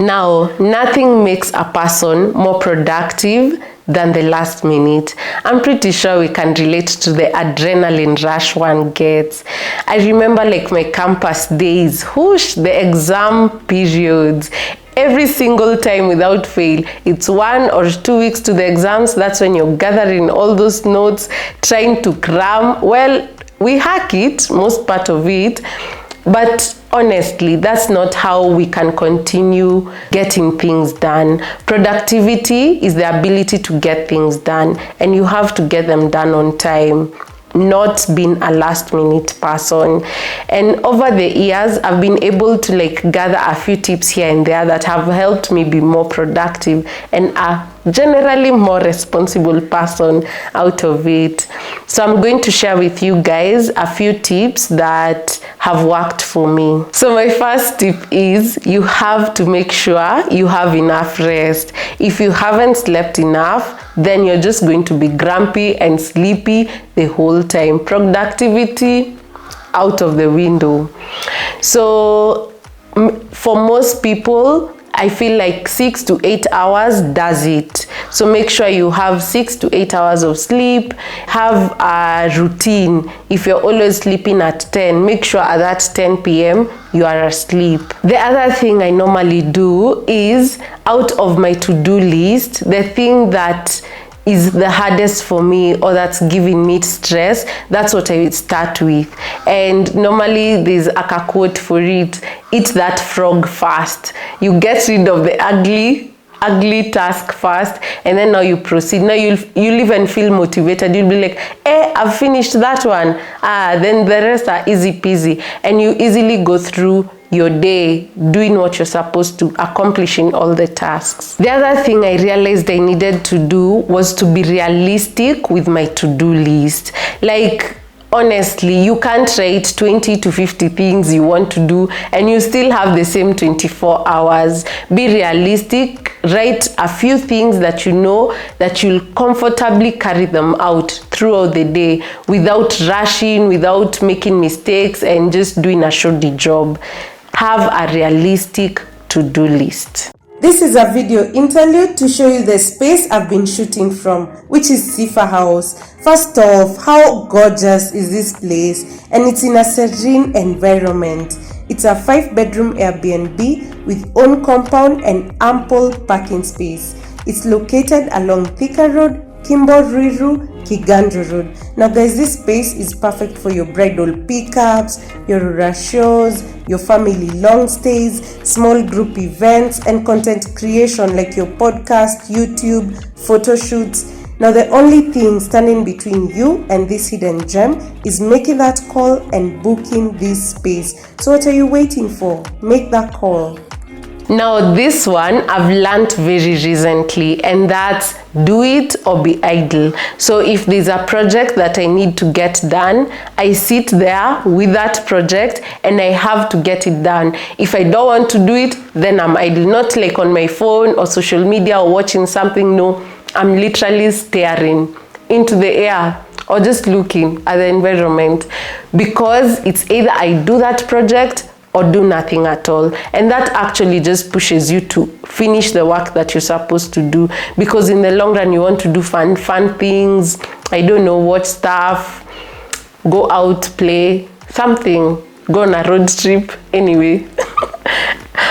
Now, nothing makes a person more productive than the last minute. I'm pretty sure we can relate to the adrenaline rush one gets. I remember like my campus days, the exam periods. Every single time without fail, it's 1 or 2 weeks to the exams. That's when you're gathering all those notes, trying to cram. Well, we hack it, most part of it, but honestly, that's not how we can continue getting things done. Productivity is the ability to get things done, and you have to get them done on time, not being a last minute person. And over the years, I've been able to like gather a few tips here and there that have helped me be more productive and a generally more responsible person out of it. So I'm going to share with you guys a few tips that have worked for me. So my first tip is you have to make sure you have enough rest. If you haven't slept enough, then you're just going to be grumpy and sleepy the whole time. Productivity out of the window. So for most people, I feel like 6 to 8 hours does it. So make sure you have 6 to 8 hours of sleep. Have a routine. If you're always sleeping at 10, make sure at that 10 p.m. you are asleep. The other thing I normally do is, out of my to-do list, the thing that is the hardest for me or that's giving me stress, that's what I would start with. And normally there's a quote for it: eat that frog first. You get rid of the ugly task first, and then now you proceed. Now you'll even feel motivated. You'll be like, I've finished that one. Then the rest are easy peasy, and you easily go through your day doing what you're supposed to, accomplishing all the tasks. The other thing I realized I needed to do was to be realistic with my to-do list. Like, honestly, you can't write 20 to 50 things you want to do and you still have the same 24 hours. Be realistic. Write a few things that you know that you'll comfortably carry them out throughout the day without rushing, without making mistakes, and just doing a shoddy job. Have a realistic to-do list. This is a video interlude to show you the space I've been shooting from, which is Sifa House. First off, how gorgeous is this place? And it's in a serene environment. It's a 5-bedroom Airbnb with own compound and ample parking space. It's located along Thika Road, Kimbo Ruiru, Kiganjo Road. Now guys, this space is perfect for your bridal pickups, your rural shows, your family long stays, small group events, and content creation like your podcast, YouTube, photo shoots. Now the only thing standing between you and this hidden gem is making that call and booking this space. So what are you waiting for? Make that call. Now this one I've learned very recently, and that's do it or be idle. So if there's a project that I need to get done, I sit there with that project and I have to get it done. If I don't want to do it, then I'm idle. Not like on my phone or social media or watching something. No, I'm literally staring into the air or just looking at the environment, because it's either I do that project or do nothing at all. And that actually just pushes you to finish the work that you're supposed to do, because in the long run you want to do fun things. I don't know, watch stuff, go out, play something, go on a road trip. Anyway,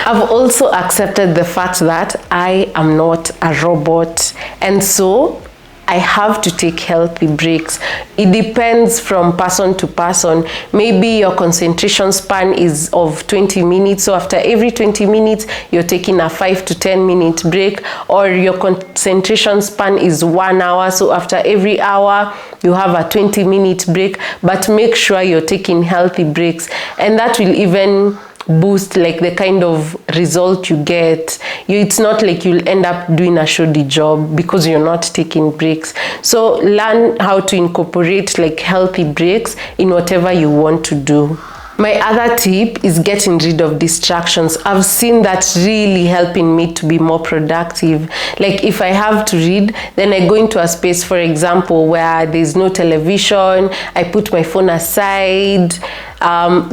I've also accepted the fact that I am not a robot, and so I have to take healthy breaks. It depends from person to person. Maybe your concentration span is of 20 minutes. So after every 20 minutes, you're taking a 5 to 10 minute break. Or your concentration span is 1 hour. So after every hour, you have a 20-minute break. But make sure you're taking healthy breaks. And that will even boost like the kind of result you get. It's not like you'll end up doing a shoddy job because you're not taking breaks. So learn how to incorporate like healthy breaks in whatever you want to do. My other tip is getting rid of distractions. I've seen that really helping me to be more productive. Like if I have to read, then I go into a space, for example, where there's no television, I put my phone aside,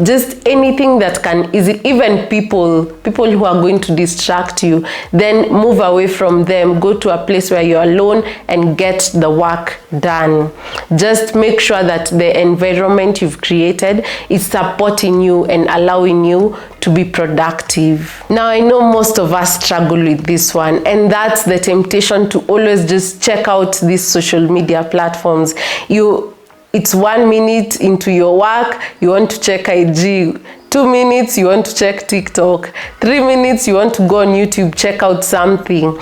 just anything that can easily, even people who are going to distract you, then move away from them, go to a place where you're alone and get the work done. Just make sure that the environment you've created is supporting you and allowing you to be productive. Now, I know most of us struggle with this one, and that's the temptation to always just check out these social media platforms. It's 1 minute into your work, you want to check IG. 2 minutes, you want to check TikTok. 3 minutes, you want to go on YouTube, check out something.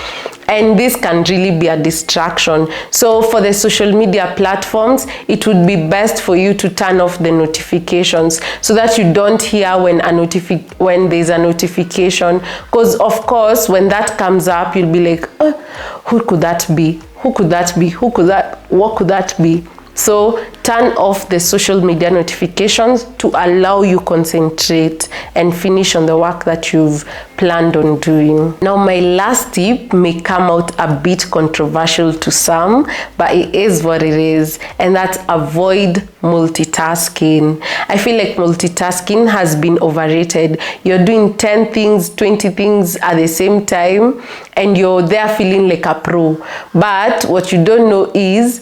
And this can really be a distraction. So for the social media platforms, it would be best for you to turn off the notifications so that you don't hear when there's a notification. Because of course, when that comes up, you'll be like, oh, who could that be? Who could that be? What could that be? So turn off the social media notifications to allow you concentrate and finish on the work that you've planned on doing. Now, my last tip may come out a bit controversial to some, but it is what it is, and that's avoid multitasking. I feel like multitasking has been overrated. You're doing 10 things, 20 things at the same time, and you're there feeling like a pro. But what you don't know is,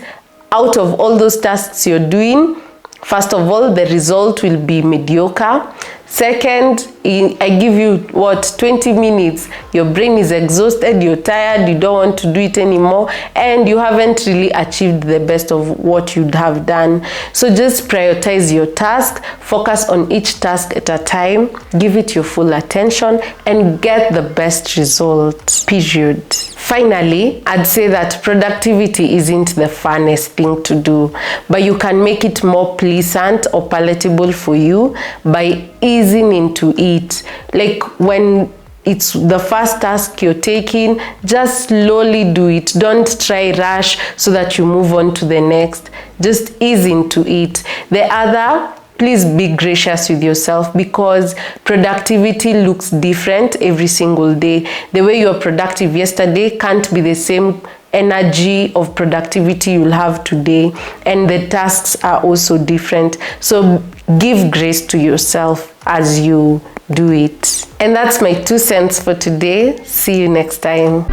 out of all those tasks you're doing, first of all, the result will be mediocre. Second, I give you 20 minutes, your brain is exhausted, you're tired, you don't want to do it anymore, and you haven't really achieved the best of what you'd have done. So just prioritize your task, focus on each task at a time, give it your full attention, and get the best result, period. Finally, I'd say that productivity isn't the funnest thing to do, but you can make it more pleasant or palatable for you by easing into it. Like when it's the first task you're taking, just slowly do it. Don't try rush so that you move on to the next. Just ease into it. The other, please be gracious with yourself, because productivity looks different every single day. The way you are productive yesterday can't be the same energy of productivity you'll have today, and the tasks are also different. So give grace to yourself as you do it. And that's my 2 cents for today. See you next time.